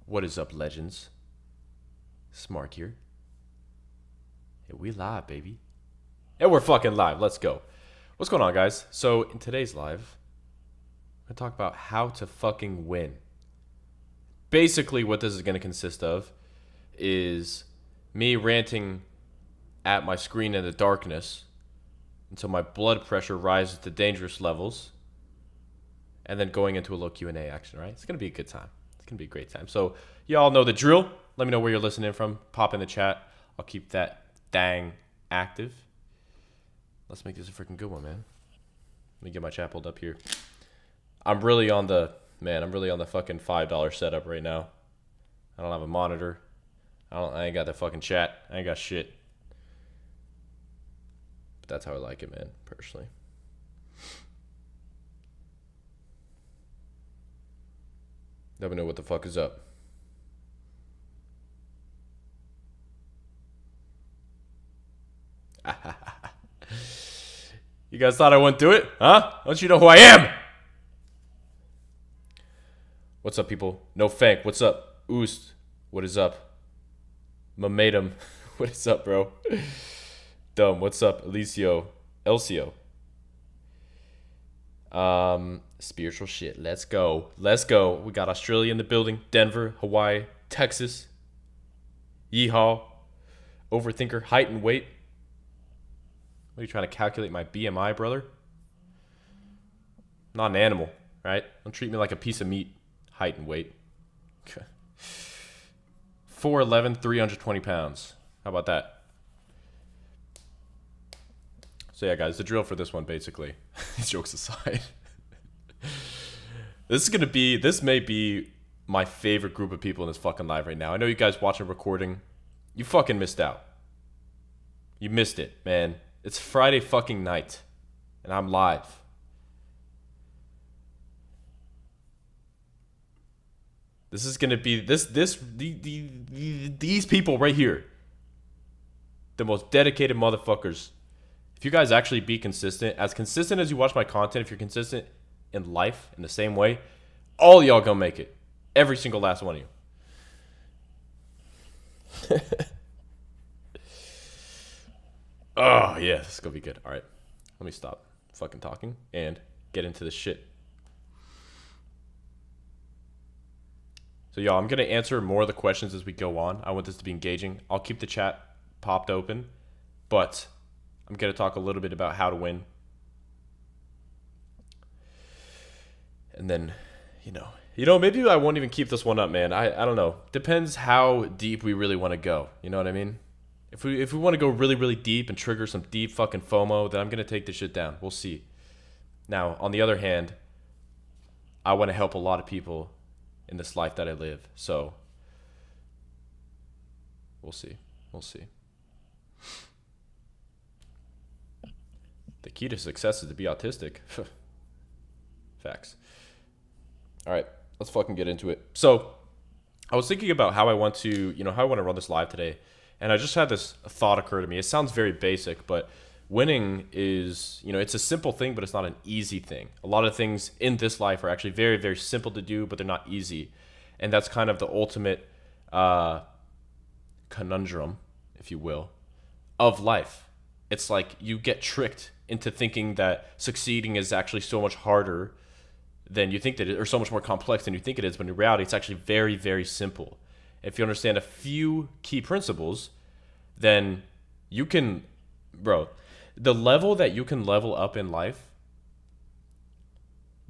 What is up, legends? Smart here. Hey, we live, baby. And we're fucking live. Let's go. What's going on, guys? So, in today's live, I'm going to talk about how to fucking win. Basically, what this is going to consist of is me ranting at my screen in the darkness until my blood pressure rises to dangerous levels, and then going into a little Q&A action, right? It's going to be a good time. It's going to be a great time. So, y'all know the drill. Let me know where you're listening from. Pop in the chat. I'll keep that dang active. Let's make this a freaking good one, man. Let me get my chat pulled up here. I'm really on the fucking $5 setup right now. I don't have a monitor. I ain't got the fucking chat. I ain't got shit. But that's how I like it, man, personally. Let me know what the fuck is up. You guys thought I wouldn't do it? Huh? Don't you know who I am? What's up, people? No Fank. What's up? Oost. What is up? Mamatum. What is up, bro? Dumb. What's up? Elicio. Elcio. Spiritual shit. Let's go. Let's go. We got Australia in the building. Denver, Hawaii, Texas. Yeehaw. Overthinker. Height and weight. What are you trying to calculate my BMI, brother? I'm not an animal, right? Don't treat me like a piece of meat. Height and weight. 4'11", 320 pounds. How about that? So yeah, guys, the drill for this one, basically. These jokes aside. This may be my favorite group of people in this fucking live right now. I know you guys watching recording. You fucking missed out. You missed it, man. It's Friday fucking night. And I'm live. This is gonna be these people right here. The most dedicated motherfuckers. If you guys actually be consistent as you watch my content, if you're consistent in life in the same way, all y'all gonna make it. Every single last one of you. Oh, yeah, this is gonna be good. All right, let me stop fucking talking and get into this shit. So, y'all, I'm gonna answer more of the questions as we go on. I want this to be engaging. I'll keep the chat popped open, but I'm gonna talk a little bit about how to win. And then, maybe I won't even keep this one up, man. I don't know. Depends how deep we really want to go. You know what I mean? If we want to go really, really deep and trigger some deep fucking FOMO, then I'm going to take this shit down. We'll see. Now, on the other hand, I want to help a lot of people in this life that I live. So, we'll see. We'll see. The key to success is to be autistic. Facts. All right, let's fucking get into it. So, I was thinking about how I want to run this live today. And I just had this thought occur to me. It sounds very basic, but winning is, it's a simple thing, but it's not an easy thing. A lot of things in this life are actually very, very simple to do, but they're not easy. And that's kind of the ultimate conundrum, if you will, of life. It's like you get tricked into thinking that succeeding is actually so much harder than you think that it is, or so much more complex than you think it is, but in reality, it's actually very, very simple. If you understand a few key principles, then you can, the level that you can level up in life,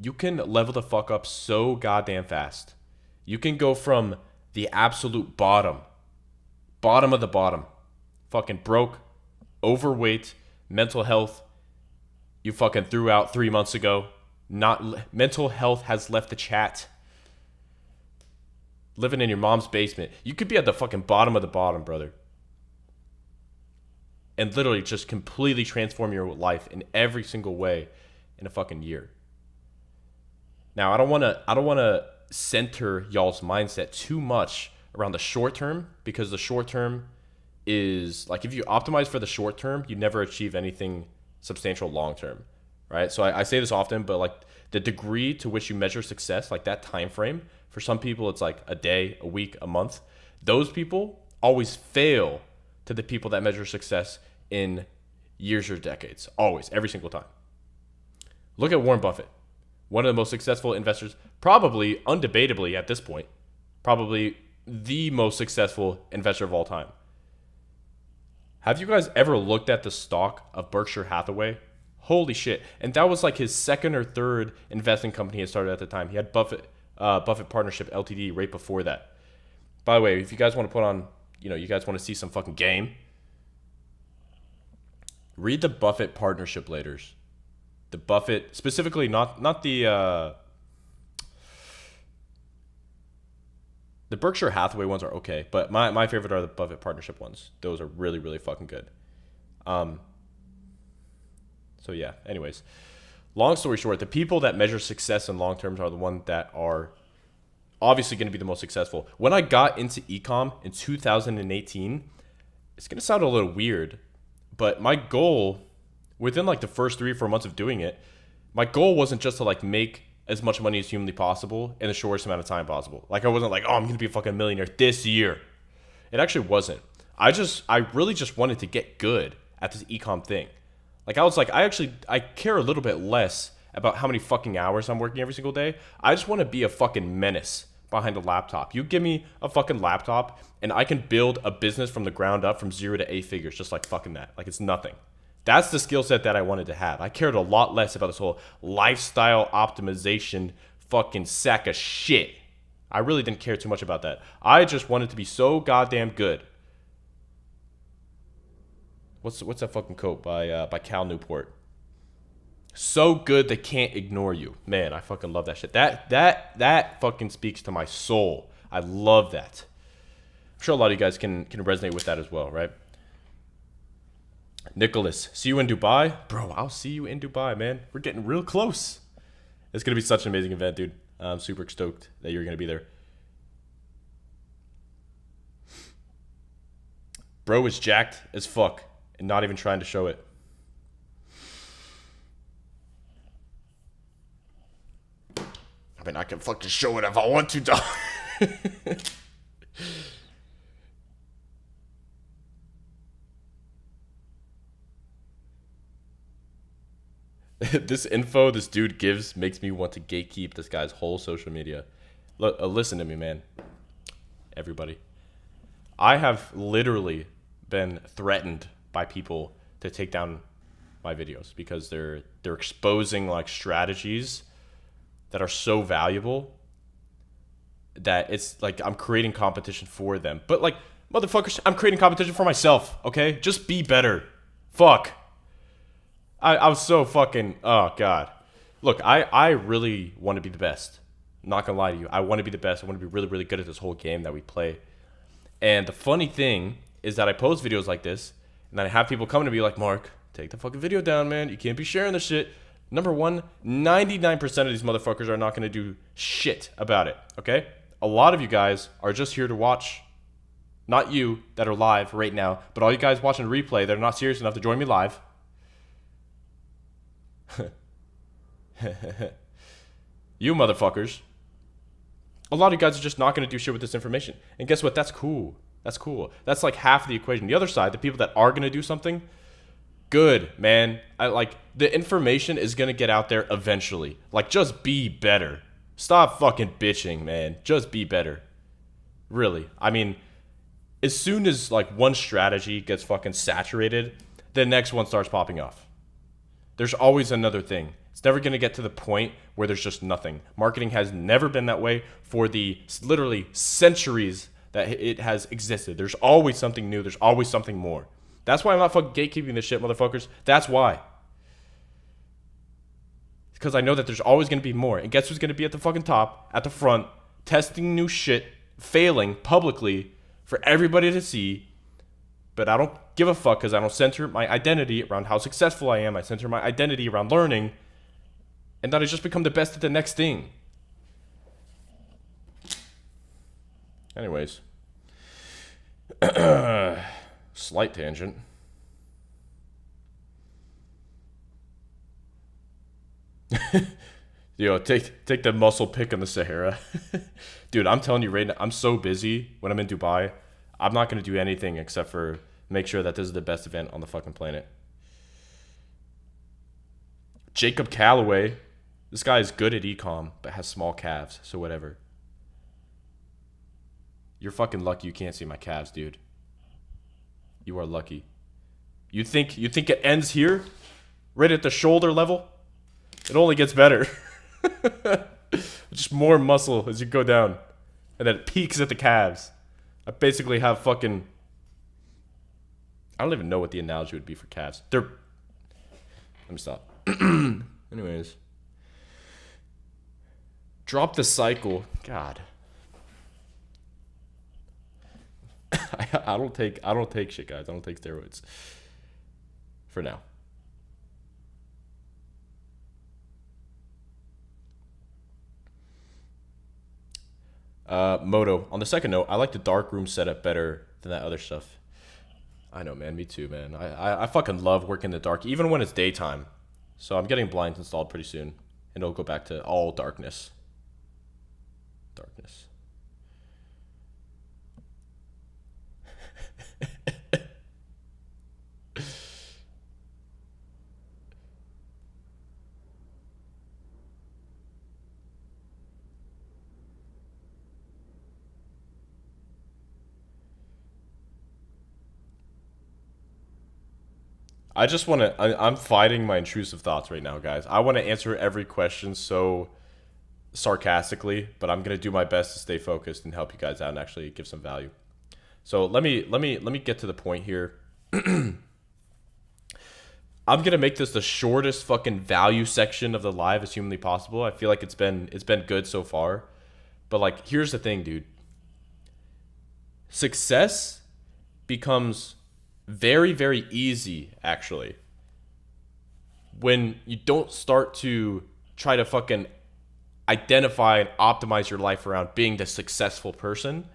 you can level the fuck up so goddamn fast. You can go from the absolute bottom of the bottom, fucking broke, overweight, mental health, you fucking threw out 3 months ago. Mental health has left the chat. Living in your mom's basement. You could be at the fucking bottom of the bottom, brother. And literally just completely transform your life in every single way in a fucking year. Now, I don't want to center y'all's mindset too much around the short term, because the short term is like, if you optimize for the short term, you never achieve anything substantial long term. right? So I say this often, but like the degree to which you measure success, like that time frame, for some people it's like a day, a week, a month. Those people always fail to the people that measure success in years or decades. Always, every single time. Look at Warren Buffett, one of the most successful investors, probably undebatably at this point, probably the most successful investor of all time. Have you guys ever looked at the stock of Berkshire Hathaway? Holy shit. And that was like his second or third investing company he had started at the time. He had Buffett Partnership Ltd right before that. By the way, if you guys want to put on, you guys want to see some fucking game, read the Buffett Partnership letters. The Buffett, specifically not the Berkshire Hathaway ones are okay, but my favorite are the Buffett Partnership ones. Those are really, really fucking good. So yeah, anyways, long story short, the people that measure success in long terms are the ones that are obviously going to be the most successful. When I got into ecom in 2018, it's going to sound a little weird, but my goal within like the first 3 or 4 months of doing it, my goal wasn't just to like make as much money as humanly possible in the shortest amount of time possible. Like I wasn't like, oh, I'm going to be a fucking millionaire this year. It actually wasn't. I really just wanted to get good at this ecom thing. Like I was like, I care a little bit less about how many fucking hours I'm working every single day. I just want to be a fucking menace behind a laptop. You give me a fucking laptop and I can build a business from the ground up from 0 to 8 figures just like fucking that. Like it's nothing. That's the skill set that I wanted to have. I cared a lot less about this whole lifestyle optimization fucking sack of shit. I really didn't care too much about that. I just wanted to be so goddamn good. What's that fucking quote by Cal Newport? So good they can't ignore you. Man, I fucking love that shit. That fucking speaks to my soul. I love that. I'm sure a lot of you guys can resonate with that as well, right? Nicholas, see you in Dubai? Bro, I'll see you in Dubai, man. We're getting real close. It's going to be such an amazing event, dude. I'm super stoked that you're going to be there. Bro is jacked as fuck and not even trying to show it. I mean, I can fucking show it if I want to, dog. This info this dude gives makes me want to gatekeep this guy's whole social media. Look, listen to me, man. Everybody. I have literally been threatened by people to take down my videos because they're exposing like strategies that are so valuable that it's like I'm creating competition for them. But like, motherfuckers, I'm creating competition for myself, okay? Just be better. Fuck. I was so fucking, oh God. Look, I really want to be the best. I'm not gonna lie to you. I want to be the best. I want to be really, really good at this whole game that we play. And the funny thing is that I post videos like this, and then I have people coming to me like, Mark, take the fucking video down, man. You can't be sharing this shit. Number one, 99% of these motherfuckers are not gonna do shit about it, okay? A lot of you guys are just here to watch. Not you that are live right now, but all you guys watching replay that are not serious enough to join me live. You motherfuckers. A lot of you guys are just not going to do shit with this information. And guess what? That's cool. That's cool. That's like half of the equation. The other side, the people that are going to do something, good, man. The information is going to get out there eventually. Like, just be better. Stop fucking bitching, man. Just be better. Really. I mean, as soon as like one strategy gets fucking saturated, the next one starts popping off. There's always another thing. It's never going to get to the point where there's just nothing. Marketing has never been that way for the literally centuries that it has existed. There's always something new. There's always something more. That's why I'm not fucking gatekeeping this shit, motherfuckers. That's why. Because I know that there's always going to be more. And guess who's going to be at the fucking top, at the front, testing new shit, failing publicly for everybody to see. But I don't give a fuck because I don't center my identity around how successful I am. I center my identity around learning. And that I just become the best at the next thing. Anyways. Slight tangent. Take the muscle pick in the Sahara. Dude, I'm telling you right now, I'm so busy when I'm in Dubai. I'm not going to do anything except for make sure that this is the best event on the fucking planet. Jacob Calloway. This guy is good at ecom, but has small calves, so whatever. You're fucking lucky you can't see my calves, dude. You are lucky. You think it ends here? Right at the shoulder level? It only gets better. Just more muscle as you go down. And then it peaks at the calves. I basically have fucking... I don't even know what the analogy would be for calves. Let me stop. Anyways. Drop the cycle. God. I don't take shit, guys. I don't take steroids. For now. Moto. On the second note, I like the dark room setup better than that other stuff. I know, man. Me too, man. I fucking love working in the dark, even when it's daytime. So I'm getting blinds installed pretty soon, and it'll go back to all darkness. Darkness. I just want to. I'm fighting my intrusive thoughts right now, guys. I want to answer every question so sarcastically, but I'm gonna do my best to stay focused and help you guys out and actually give some value. So let me get to the point here. I'm gonna make this the shortest fucking value section of the live as humanly possible. I feel like it's been good so far, but like here's the thing, dude. Success becomes very, very easy, actually, when you don't start to try to fucking identify and optimize your life around being the successful person,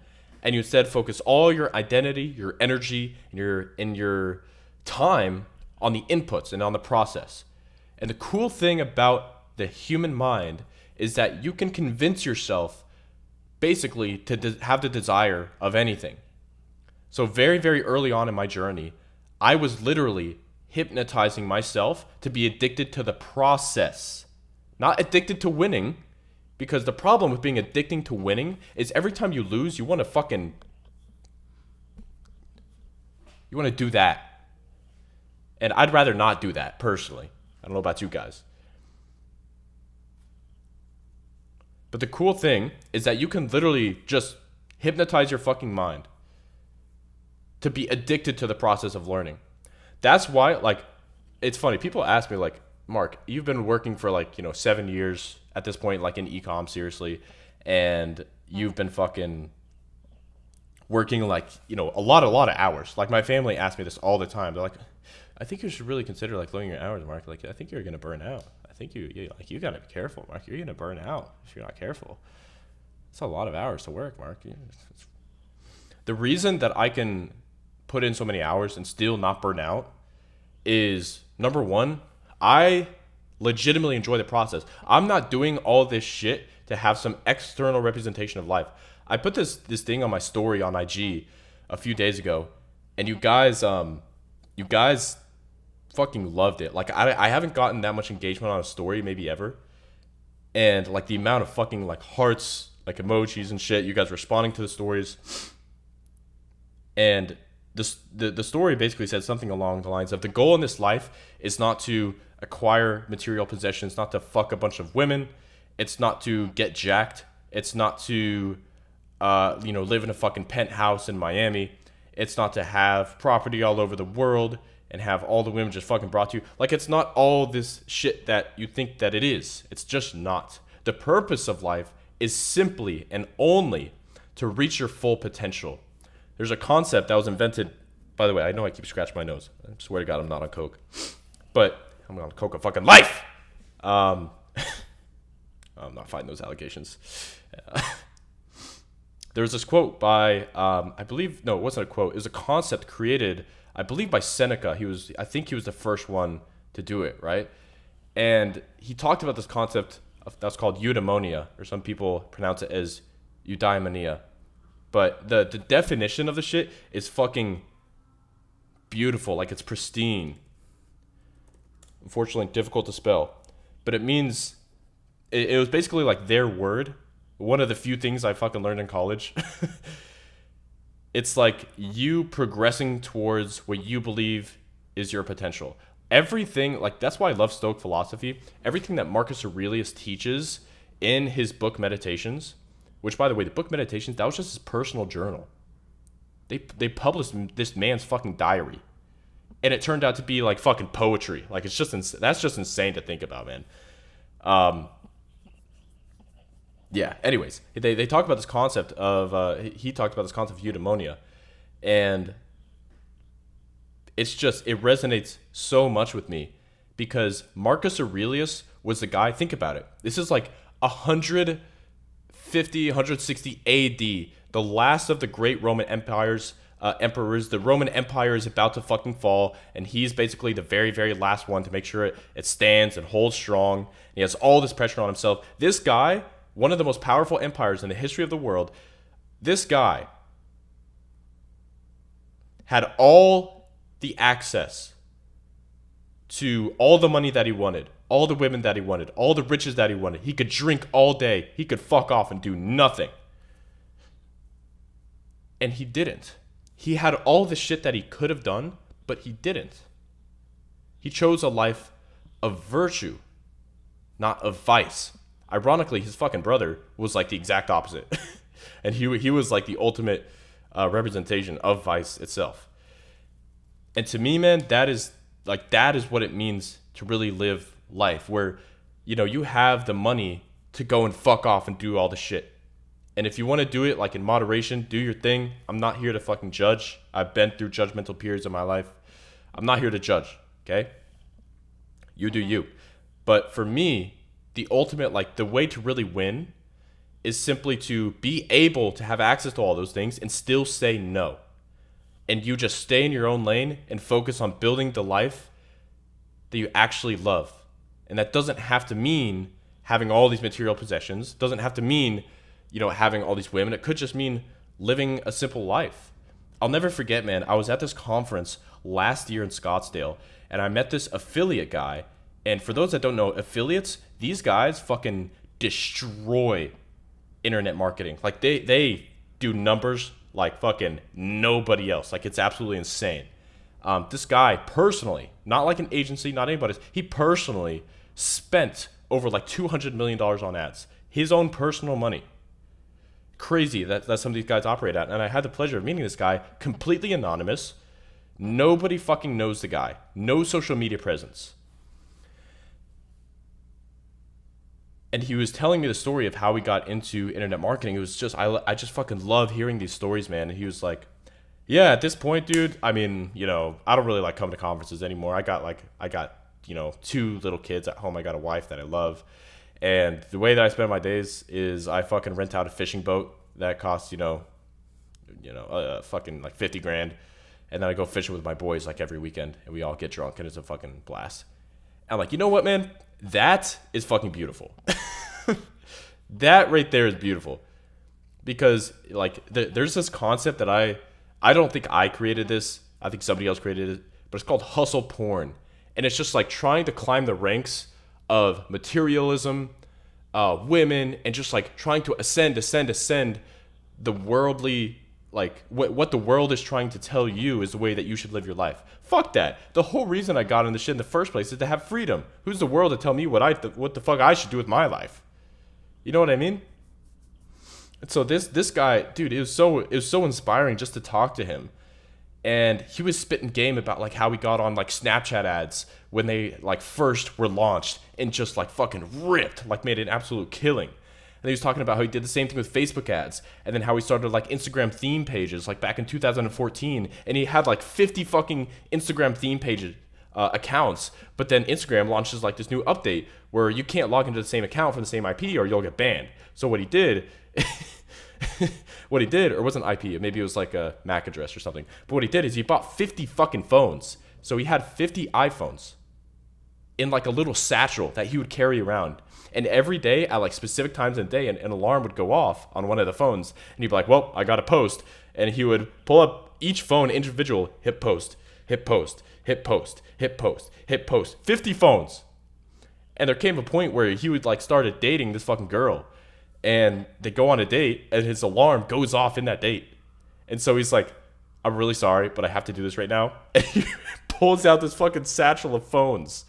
and you instead focus all your identity, your energy, and your time on the inputs and on the process. And the cool thing about the human mind is that you can convince yourself basically to have the desire of anything. So very, very early on in my journey, I was literally hypnotizing myself to be addicted to the process, not addicted to winning, because the problem with being addicting to winning is every time you lose, you want to do that. And I'd rather not do that, personally. I don't know about you guys. But the cool thing is that you can literally just hypnotize your fucking mind to be addicted to the process of learning. That's why, like, it's funny. People ask me, like, Mark, you've been working for, 7 years at this point, like, in e-com, seriously, and you've been fucking working, a lot of hours. Like, my family asks me this all the time. They're like, I think you should really consider, lowering your hours, Mark. Like, I think you're going to burn out. I think you got to be careful, Mark. You're going to burn out if you're not careful. It's a lot of hours to work, Mark. The reason that I can put in so many hours and still not burn out is, number one, I legitimately enjoy the process. I'm not doing all this shit to have some external representation of life. I put this thing on my story on IG a few days ago, and you guys fucking loved it. Like, I haven't gotten that much engagement on a story maybe ever, and like the amount of fucking hearts, emojis and shit, you guys responding to the stories, and the story basically said something along the lines of, the goal in this life is not to acquire material possessions, not to fuck a bunch of women, it's not to get jacked, it's not to live in a fucking penthouse in Miami, it's not to have property all over the world and have all the women just fucking brought to you. Like, it's not all this shit that you think that it is. It's just not. The purpose of life is simply and only to reach your full potential. There's a concept that was invented, by the way, I know I keep scratching my nose. I swear to God I'm not on coke. But I'm on coke of fucking life! I'm not fighting those allegations. There's this quote by, it wasn't a quote. It was a concept created, I believe, by Seneca. I think he was the first one to do it, right? And he talked about this concept that's called eudaimonia, or some people pronounce it as eudaimonia. But the definition of the shit is fucking beautiful. Like, it's pristine. Unfortunately, difficult to spell. But it means, it was basically like their word. One of the few things I fucking learned in college. It's like you progressing towards what you believe is your potential. Everything, like, that's why I love Stoic philosophy. Everything that Marcus Aurelius teaches in his book Meditations, which, by the way, the book Meditations, that was just his personal journal. They published this man's fucking diary. And it turned out to be like fucking poetry. Like, it's just that's just insane to think about, man. Yeah. Anyways, they talk about this concept of he talked about this concept of eudaimonia, and it's just, it resonates so much with me because Marcus Aurelius was the guy. Think about it. This is like 150, 160 AD, the last of the great Roman emperors. The Roman Empire is about to fucking fall, and he's basically the very, very last one to make sure it stands and holds strong. And he has all this pressure on himself. This guy, one of the most powerful empires in the history of the world, this guy had all the access to all the money that he wanted, all the women that he wanted, all the riches that he wanted. He could drink all day. He could fuck off and do nothing. And he didn't. He had all the shit that he could have done, but he didn't. He chose a life of virtue, not of vice. Ironically, his fucking brother was like the exact opposite. And he was like the ultimate representation of vice itself. And to me, man, that is what it means to really live life, where, you know, you have the money to go and fuck off and do all the shit. And if you want to do it like in moderation, do your thing. I'm not here to fucking judge. I've been through judgmental periods of my life. I'm not here to judge, okay? You do you. But for me, the ultimate, like, the way to really win is simply to be able to have access to all those things and still say no. And you just stay in your own lane and focus on building the life that you actually love. And that doesn't have to mean having all these material possessions. Doesn't have to mean, you know, having all these women. It could just mean living a simple life. I'll never forget, man, I was at this conference last year in Scottsdale, and I met this affiliate guy. And for those that don't know, affiliates, these guys fucking destroy internet marketing. Like, they do numbers like fucking nobody else. Like, it's absolutely insane. This guy personally, not like an agency, not anybody's, he personally spent over like $200 million on ads. His own personal money. Crazy that some of these guys operate at. And I had the pleasure of meeting this guy, completely anonymous. Nobody fucking knows the guy. No social media presence. And he was telling me the story of how he got into internet marketing. It was just, I just fucking love hearing these stories, man. And he was like, yeah, at this point, dude, I mean, you know, I don't really like coming to conferences anymore. I got, you know, 2 little kids at home. I got a wife that I love. And the way that I spend my days is I fucking rent out a fishing boat that costs, fucking like 50 grand. And then I go fishing with my boys like every weekend, and we all get drunk, and it's a fucking blast. I'm like, you know what, man? That is fucking beautiful. That right there is beautiful. Because like there's this concept that I don't think I created this. I think somebody else created it, but it's called hustle porn. And it's just like trying to climb the ranks of materialism, women, and just like trying to ascend the worldly, like what the world is trying to tell you is the way that you should live your life. Fuck that. The whole reason I got into shit in the first place is to have freedom. Who's the world to tell me what the fuck I should do with my life? You know what I mean? And so this guy, dude, it was so inspiring just to talk to him. And he was spitting game about like how he got on like Snapchat ads when they like first were launched and just like fucking ripped, like made an absolute killing. And he was talking about how he did the same thing with Facebook ads, and then how he started like Instagram theme pages like back in 2014, and he had like 50 fucking Instagram theme pages accounts, but then Instagram launches like this new update where you can't log into the same account from the same IP or you'll get banned. So what he did or it wasn't IP, maybe it was like a MAC address or something. But what he did is he bought 50 fucking phones. So he had 50 iPhones. in like a little satchel that he would carry around. And every day at like specific times in the day, an alarm would go off on one of the phones. And he'd be like, well, I got to post. And he would pull up each phone individual, hit post, hit post, hit post, hit post, hit post. 50 phones. And there came a point where he would like started dating this fucking girl. And they go on a date and his alarm goes off in that date. And so he's like, I'm really sorry, but I have to do this right now. And he pulls out this fucking satchel of phones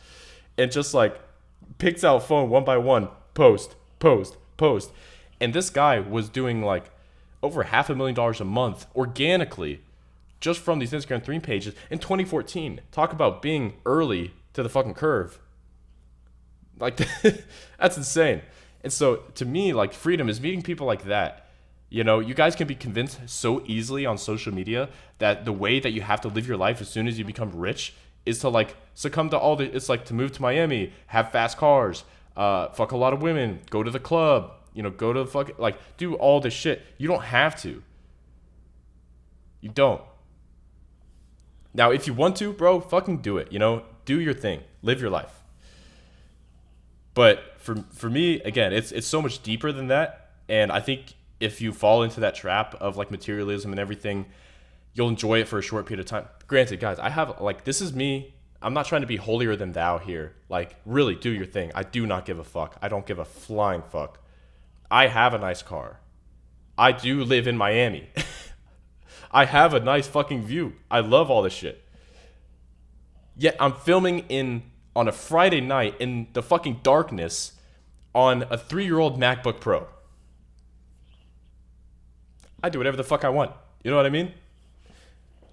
and just like picks out phone one by one, post, post, post. And this guy was doing like over $500,000 a month organically just from these Instagram 3 pages in 2014. Talk about being early to the fucking curve. Like, that's insane. And so to me, like, freedom is meeting people like that. You know, you guys can be convinced so easily on social media that the way that you have to live your life as soon as you become rich is to like succumb to all the, it's like to move to Miami, have fast cars, fuck a lot of women, go to the club, you know, go to the fuck, like do all this shit. You don't have to. You don't. Now, if you want to, bro, fucking do it. You know, do your thing, live your life. But for me, again, it's so much deeper than that. And I think if you fall into that trap of like materialism and everything, you'll enjoy it for a short period of time. Granted, guys, I have like, this is me. I'm not trying to be holier than thou here. Like, really do your thing. I do not give a fuck. I don't give a flying fuck. I have a nice car. I do live in Miami. I have a nice fucking view. I love all this shit. Yet I'm filming on a Friday night in the fucking darkness on a 3-year-old MacBook Pro. I do whatever the fuck I want. You know what I mean?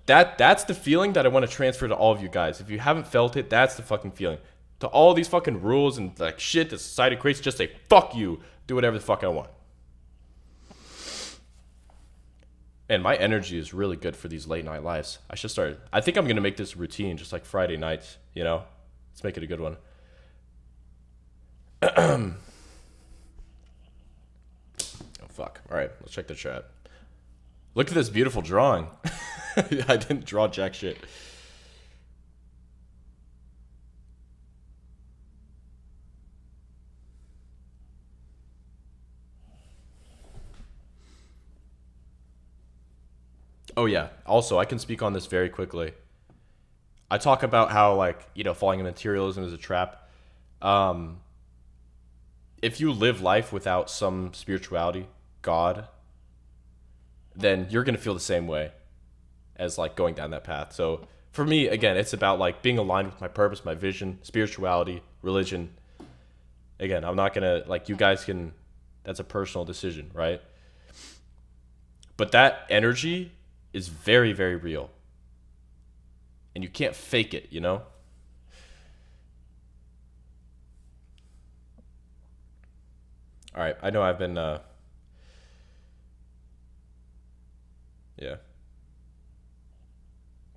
That's the feeling that I want to transfer to all of you guys. If you haven't felt it, that's the fucking feeling. To all these fucking rules and like shit that society creates, just say fuck you. Do whatever the fuck I want. And my energy is really good for these late night lives. I think I'm going to make this routine just like Friday nights, you know? Let's make it a good one. Oh, fuck. All right, let's check the chat. Look at this beautiful drawing. I didn't draw jack shit. Oh, yeah. Also, I can speak on this very quickly. I talk about how, like, you know, falling in materialism is a trap. If you live life without some spirituality, God, then you're going to feel the same way as, like, going down that path. So, for me, again, it's about, like, being aligned with my purpose, my vision, spirituality, religion. Again, I'm not going to, like, you guys can, that's a personal decision, right? But that energy is very, very real. And you can't fake it, you know? All right, I know I've been, yeah,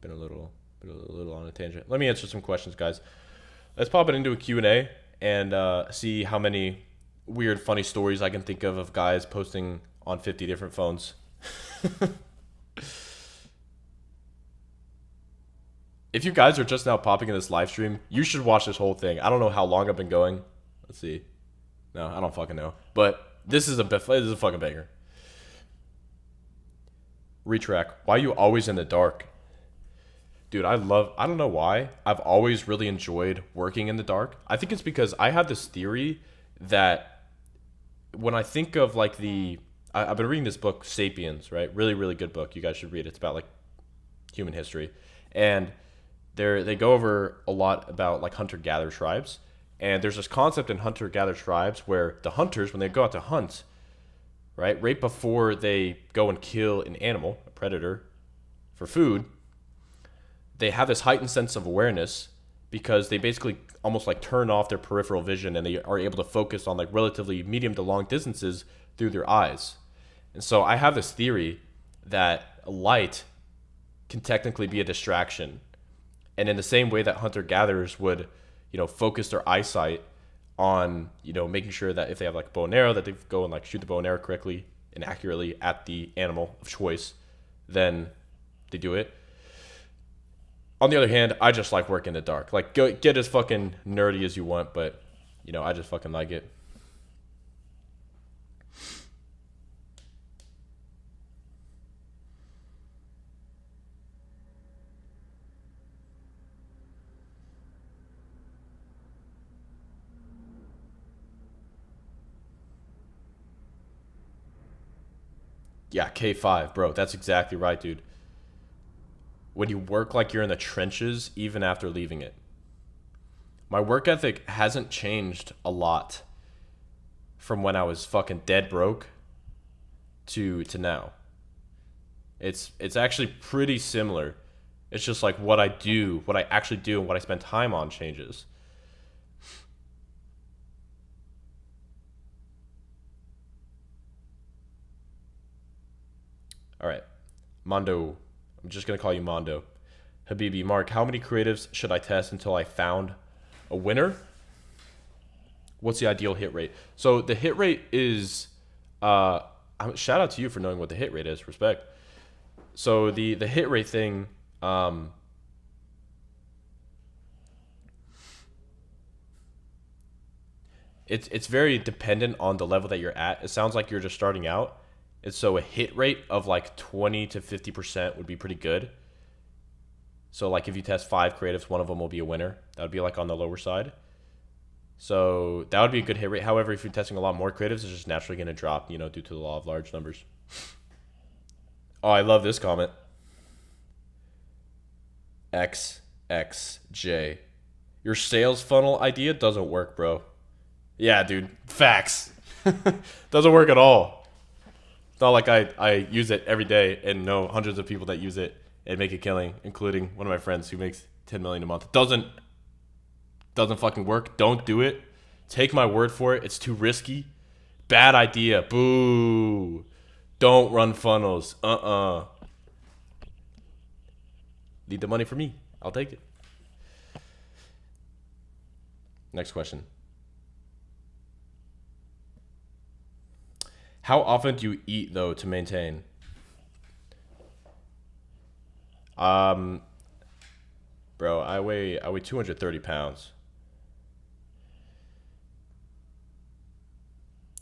been a little on a tangent. Let me answer some questions, guys. Let's pop it into a Q&A and see how many weird, funny stories I can think of guys posting on 50 different phones. If you guys are just now popping in this live stream, you should watch this whole thing. I don't know how long I've been going. Let's see. No, I don't fucking know. But this is a fucking banger. Retrack. Why are you always in the dark? Dude, I don't know why. I've always really enjoyed working in the dark. I think it's because I have this theory that when I think of like I've been reading this book, Sapiens, right? Really, really good book. You guys should read it. It's about like human history. And they go over a lot about like hunter-gatherer tribes. And there's this concept in hunter-gatherer tribes where the hunters, when they go out to hunt, right before they go and kill an animal, a predator, for food, they have this heightened sense of awareness because they basically almost like turn off their peripheral vision and they are able to focus on like relatively medium to long distances through their eyes. And so I have this theory that light can technically be a distraction. And in the same way that hunter-gatherers would, you know, focus their eyesight on, you know, making sure that if they have like a bow and arrow, that they go and like shoot the bow and arrow correctly and accurately at the animal of choice, then they do it. On the other hand, I just like working in the dark. Like, go get as fucking nerdy as you want, but you know, I just fucking like it. Yeah, K5, bro. That's exactly right, dude. When you work like you're in the trenches, even after leaving it. My work ethic hasn't changed a lot from when I was fucking dead broke to now. It's actually pretty similar. It's just like what I do, what I actually do, and what I spend time on changes. All right, Mondo. I'm just gonna call you Mondo. Habibi, Mark, how many creatives should I test until I found a winner? What's the ideal hit rate? So the hit rate is, shout out to you for knowing what the hit rate is. Respect. So the hit rate thing, it's very dependent on the level that you're at. It sounds like you're just starting out. And so a hit rate of like 20 to 50% would be pretty good. So like if you test 5 creatives, one of them will be a winner. That would be like on the lower side. So that would be a good hit rate. However, if you're testing a lot more creatives, it's just naturally going to drop, you know, due to the law of large numbers. Oh, I love this comment. XXJ. Your sales funnel idea doesn't work, bro. Yeah, dude. Facts. Doesn't work at all. It's not like I use it every day and know hundreds of people that use it and make a killing, including one of my friends who makes 10 million a month. Doesn't fucking work. Don't do it. Take my word for it. It's too risky. Bad idea. Boo. Don't run funnels. Need the money for me. I'll take it. Next question. How often do you eat though to maintain? Um, Bro, I weigh 230 pounds.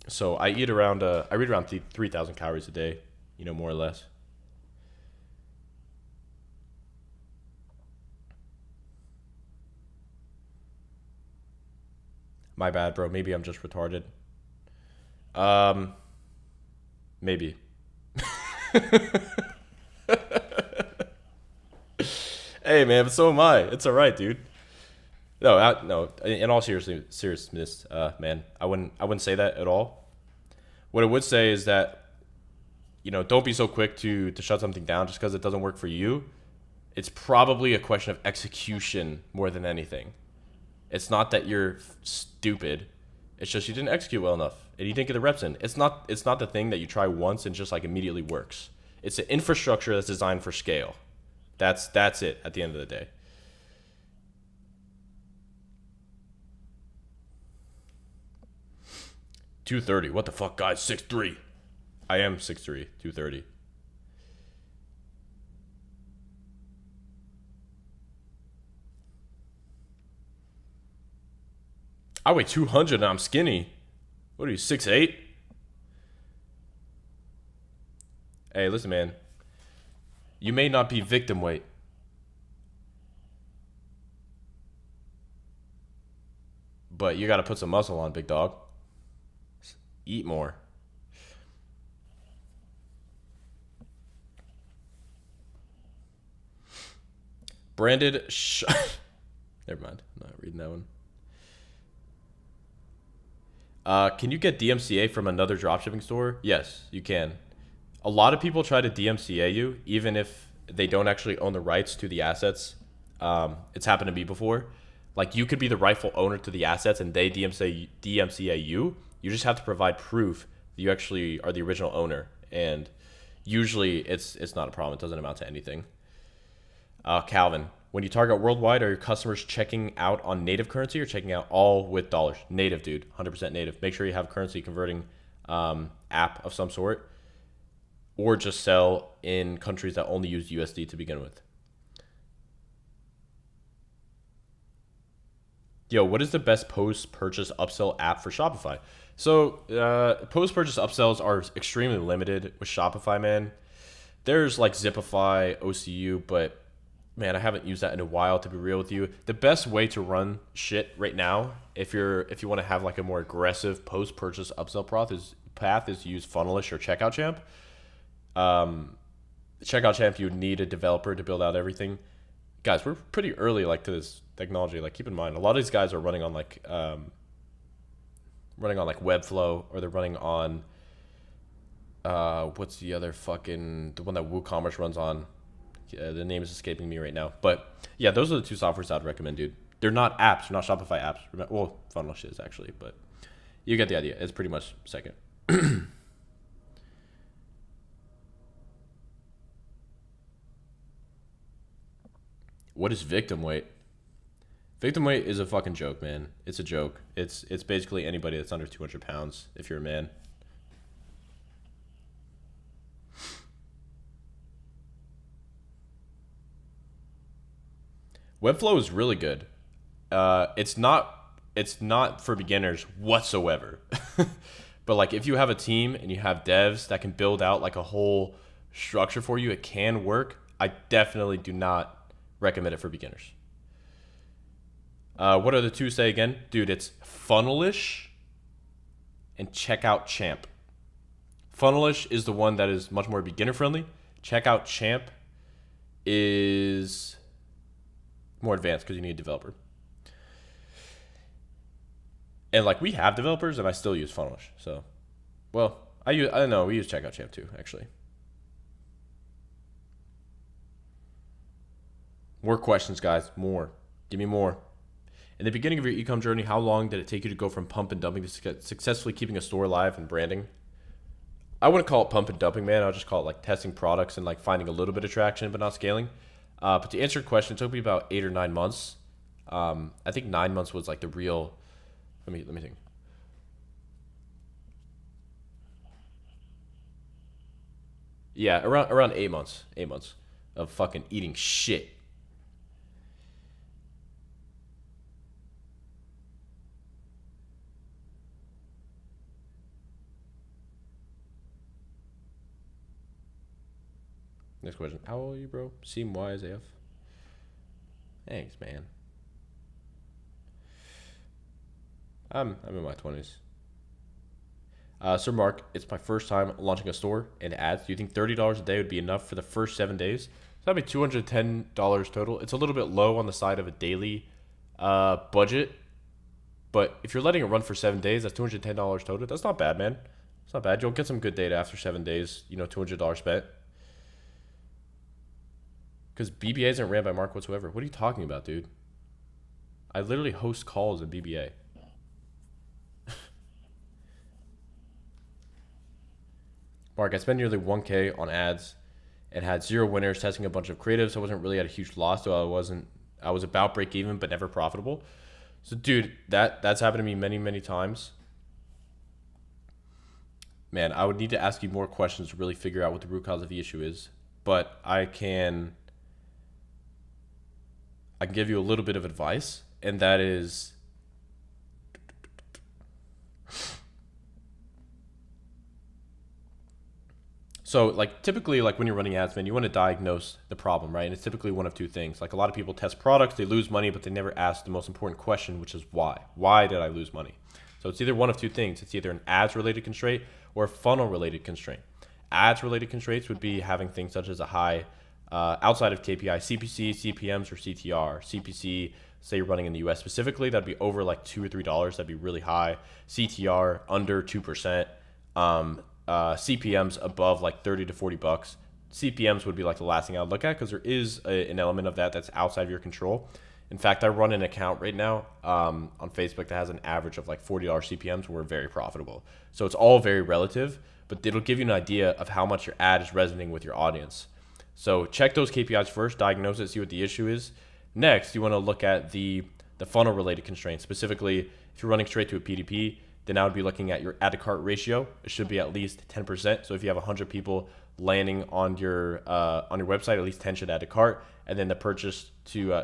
So I eat around 3,000 calories a day, you know, more or less. My bad, bro. Maybe I'm just retarded. Um, Maybe. Hey, man, but so am I. It's all right, dude. No, no. In all seriousness, man, I wouldn't say that at all. What I would say is that you know, don't be so quick to shut something down just because it doesn't work for you. It's probably a question of execution more than anything. It's not that you're stupid. It's just you didn't execute well enough and you didn't get the reps in. It's not the thing that you try once and just like immediately works. It's an infrastructure that's designed for scale. That's it at the end of the day. 230. What the fuck, guys? 6'3". I am 6'3", 230. I weigh 200 and I'm skinny. What are you, 6'8"? Hey, listen, man. You may not be victim weight, but you got to put some muscle on, big dog. Eat more. Branded. Never mind. I'm not reading that one. Can you get DMCA from another dropshipping store? Yes, you can. A lot of people try to DMCA you, even if they don't actually own the rights to the assets. It's happened to me before. Like you could be the rightful owner to the assets, and they DMCA you. You just have to provide proof that you actually are the original owner, and usually it's not a problem. It doesn't amount to anything. Calvin, when you target worldwide, are your customers checking out on native currency or checking out all with dollars? Native, dude. 100% native. Make sure you have currency converting app of some sort, or just sell in countries that only use USD to begin with. Yo, what is the best post-purchase upsell app for Shopify? So, post-purchase upsells are extremely limited with Shopify, man. There's like Zipify, OCU, but man, I haven't used that in a while, to be real with you. The best way to run shit right now, if you want to have like a more aggressive post-purchase upsell path is to use Funnelish or Checkout Champ. Checkout Champ, you need a developer to build out everything. Guys, we're pretty early like to this technology. Like, keep in mind, a lot of these guys are running on like Webflow, or they're running on what's the other the one that WooCommerce runs on. The name is escaping me right now, but yeah, those are the two softwares I'd recommend, dude. They're not apps, they're not Shopify apps. Well, Funnelish is actually, but you get the idea. It's pretty much second. What is victim weight? Victim weight is a fucking joke, man. It's a joke. It's basically anybody that's under 200 pounds if you're a man. Webflow is really good. It's not for beginners whatsoever. But like, if you have a team and you have devs that can build out like a whole structure for you, it can work. I definitely do not recommend it for beginners. What are the two say again? Dude, it's Funnelish and Checkout Champ. Funnelish is the one that is much more beginner friendly. Checkout Champ is more advanced because you need a developer. And like, we have developers, and I still use Funnelish. So, well, I don't know, we use Checkout Champ too, actually. More questions, guys. More. Give me more. In the beginning of your e-com journey, how long did it take you to go from pump and dumping to successfully keeping a store alive and branding? I wouldn't call it pump and dumping, man. I'll just call it like testing products and like finding a little bit of traction, but not scaling. But to answer your question, it took me about 8 or 9 months. I think 9 months was like the real. Let me think. Yeah, around 8 months. 8 months of fucking eating shit. Next question. How old are you, bro? Seem wise AF. Thanks, man. I'm in my 20s. Sir Mark, it's my first time launching a store and ads. Do you think $30 a day would be enough for the first 7 days? So that'd be $210 total. It's a little bit low on the side of a daily budget, but if you're letting it run for 7 days, that's $210 total. That's not bad, man. It's not bad. You'll get some good data after 7 days. $200 spent. Because BBA isn't ran by Mark whatsoever. What are you talking about, dude? I literally host calls in BBA. Mark, I spent nearly 1K on ads and had 0 winners, testing a bunch of creatives. So I wasn't really at a huge loss, though I was about break even, but never profitable. So dude, that's happened to me many, many times. Man, I would need to ask you more questions to really figure out what the root cause of the issue is. But I can give you a little bit of advice, and that is so like, typically, like when you're running ads, man, you want to diagnose the problem, right? And it's typically one of two things. Like, a lot of people test products, they lose money, but they never ask the most important question, which is why. Why did I lose money? So it's either one of two things. It's either an ads related constraint or a funnel related constraint. Ads related constraints would be having things such as a high outside of KPI, CPC, CPMs, or CTR. CPC, say you're running in the US specifically, that'd be over like $2 or $3. That'd be really high. CTR under 2%. CPMs above like 30 to 40 bucks. CPMs would be like the last thing I'd look at, because there is an element of that that's outside of your control. In fact, I run an account right now on Facebook that has an average of like $40 CPMs. We're very profitable. So it's all very relative, but it'll give you an idea of how much your ad is resonating with your audience. So check those KPIs first, diagnose it, see what the issue is. Next, you want to look at the funnel related constraints. Specifically, if you're running straight to a PDP, then I would be looking at your add to cart ratio. It should be at least 10%. So if you have 100 people landing on your website, at least 10 should add to cart. And then the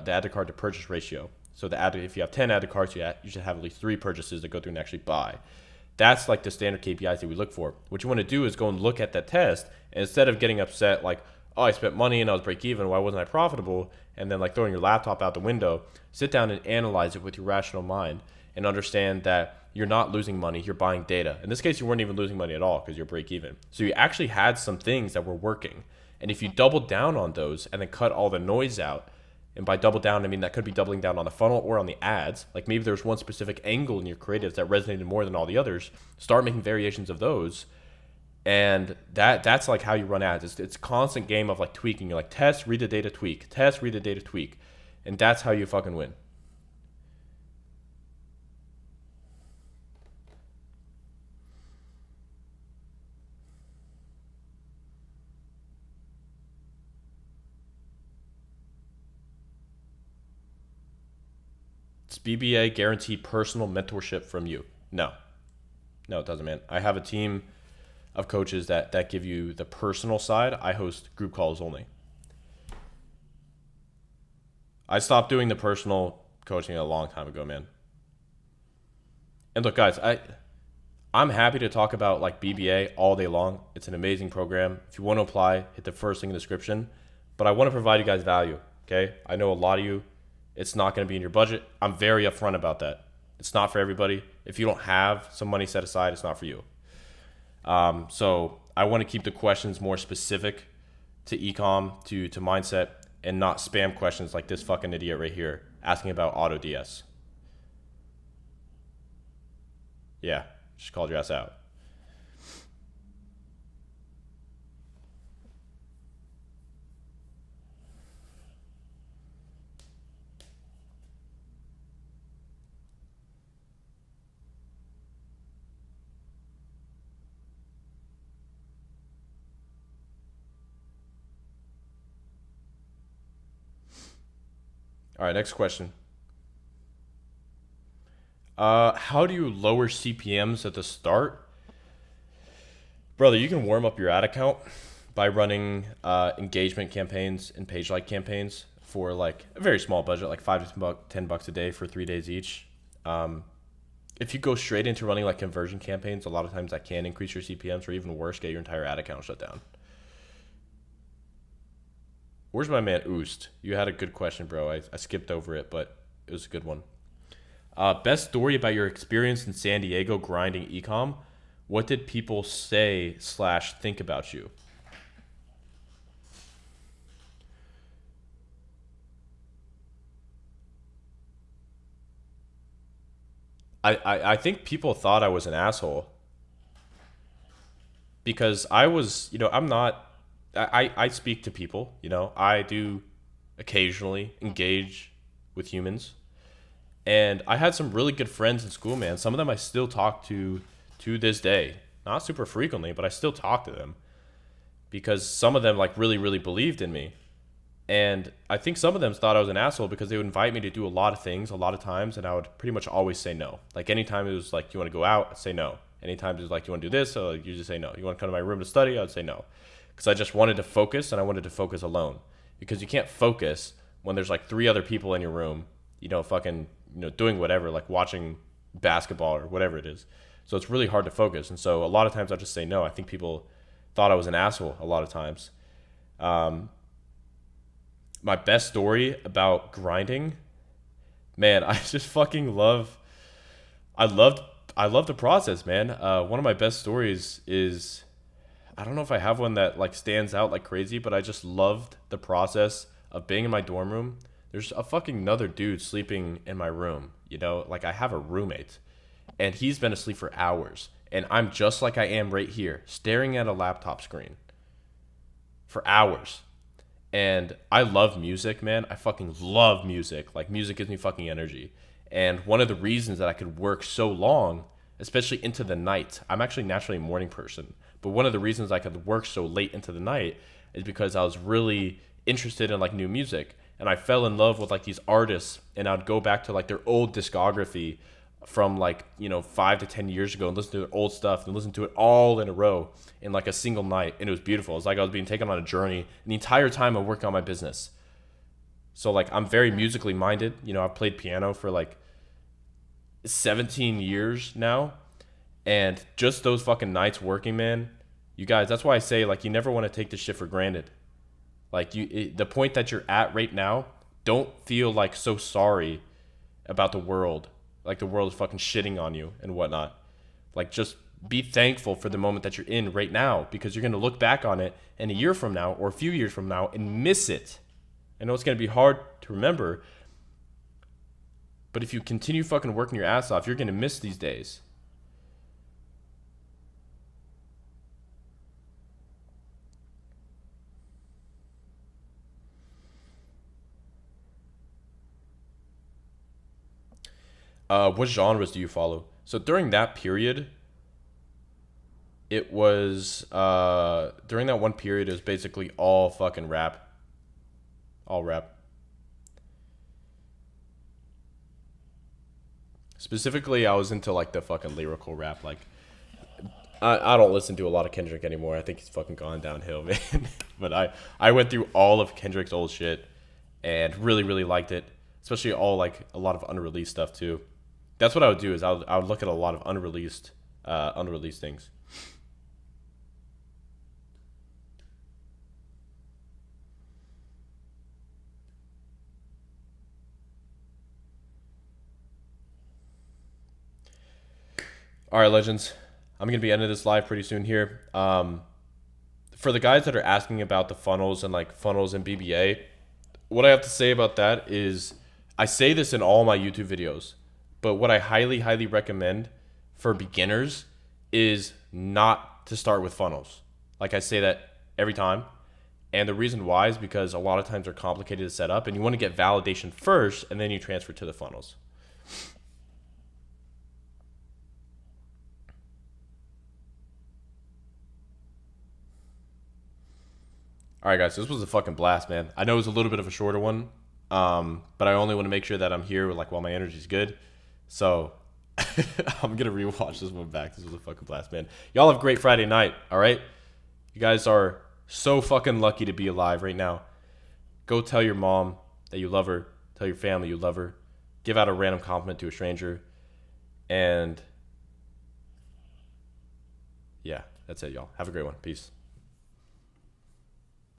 add to cart to purchase ratio. So if you have 10 added carts, you should have at least 3 purchases to go through and actually buy. That's like the standard KPIs that we look for. What you want to do is go and look at that test, and instead of getting upset like, oh, I spent money and I was break even, why wasn't I profitable? And then like throwing your laptop out the window, sit down and analyze it with your rational mind and understand that you're not losing money, you're buying data. In this case, you weren't even losing money at all because you're break even. So you actually had some things that were working. And if you double down on those and then cut all the noise out, and by double down, I mean that could be doubling down on the funnel or on the ads. Like maybe there's one specific angle in your creatives that resonated more than all the others. Start making variations of those. And that's like how you run ads. It's a constant game of like tweaking. You're like test, read the data, tweak. Test, read the data, tweak. And that's how you fucking win. Does BBA guarantee personal mentorship from you? No. No, it doesn't, man. I have a team of coaches that give you the personal side. I host group calls only. I stopped doing the personal coaching a long time ago, man. And look, guys, I'm happy to talk about like BBA all day long. It's an amazing program. If you want to apply, hit the first thing in the description. But I want to provide you guys value, okay? I know a lot of you, it's not going to be in your budget. I'm very upfront about that. It's not for everybody. If you don't have some money set aside, it's not for you. So I want to keep the questions more specific to ecom, to mindset, and not spam questions like this fucking idiot right here asking about AutoDS. Yeah, just called your ass out. All right, next question. How do you lower CPMs at the start? Brother, you can warm up your ad account by running engagement campaigns and page like campaigns for like a very small budget, like $5 to $10 a day for 3 days each. If you go straight into running like conversion campaigns, a lot of times that can increase your CPMs, or even worse, get your entire ad account shut down. Where's my man Oost? You had a good question, bro. I skipped over it, but it was a good one. Best story about your experience in San Diego grinding ecom. What did people say / think about you? I think people thought I was an asshole because I was, I'm not, I speak to people, I do occasionally engage with humans. And I had some really good friends in school, man. Some of them I still talk to this day. Not super frequently, but I still talk to them because some of them like really, really believed in me. And I think some of them thought I was an asshole because they would invite me to do a lot of things a lot of times, and I would pretty much always say no. Like anytime it was like, do you want to go out? I'd say no. Anytime it was like, do you want to do this? So you just say no. You want to come to my room to study? I'd say no. Because I just wanted to focus, and I wanted to focus alone. Because you can't focus when there's like 3 other people in your room, fucking, doing whatever, like watching basketball or whatever it is. So it's really hard to focus. And so a lot of times I'll just say no. I think people thought I was an asshole a lot of times. My best story about grinding, man, I just fucking I love the process, man. One of my best stories is, I don't know if I have one that like stands out like crazy, but I just loved the process of being in my dorm room. There's a fucking another dude sleeping in my room, like I have a roommate and he's been asleep for hours, and I'm just like I am right here, staring at a laptop screen for hours. And I love music, man. I fucking love music. Like, music gives me fucking energy. And one of the reasons that I could work so long, especially into the night, I'm actually naturally a morning person, but one of the reasons I could work so late into the night is because I was really interested in like new music. And I fell in love with like these artists, and I'd go back to like their old discography from like 5 to 10 years ago and listen to their old stuff and listen to it all in a row in like a single night, and it was beautiful. It's like I was being taken on a journey, and the entire time I'm working on my business. So like I'm very musically minded. You know, I've played piano for like 17 years now, and just those fucking nights working, man. You guys, that's why I say like you never want to take this shit for granted. Like the point that you're at right now, don't feel like so sorry about the world. Like the world is fucking shitting on you and whatnot. Like just be thankful for the moment that you're in right now, because you're gonna look back on it in a year from now or a few years from now and miss it. I know it's gonna be hard to remember, but if you continue fucking working your ass off, you're gonna miss these days. What genres do you follow? So during that period, it was during that one period, it was basically all fucking rap, all rap. Specifically, I was into like the fucking lyrical rap. Like I don't listen to a lot of Kendrick anymore. I think he's fucking gone downhill, man. But I went through all of Kendrick's old shit and really really liked it, especially all like a lot of unreleased stuff too. That's what I would do is I would look at a lot of unreleased things. All right, legends. I'm gonna be ending this live pretty soon here. For the guys that are asking about the funnels and like funnels and BBA, what I have to say about that is I say this in all my YouTube videos, but what I highly, highly recommend for beginners is not to start with funnels. Like I say that every time. And the reason why is because a lot of times they're complicated to set up and you want to get validation first and then you transfer to the funnels. All right, guys, this was a fucking blast, man. I know it was a little bit of a shorter one, but I only want to make sure that I'm here like while my energy's good. So I'm gonna rewatch this one back. This was a fucking blast, man. Y'all have a great Friday night. All right, you guys are so fucking lucky to be alive right now. Go tell your mom that you love her. Tell your family you love her. Give out a random compliment to a stranger, and yeah, that's it, y'all. Have a great one. Peace.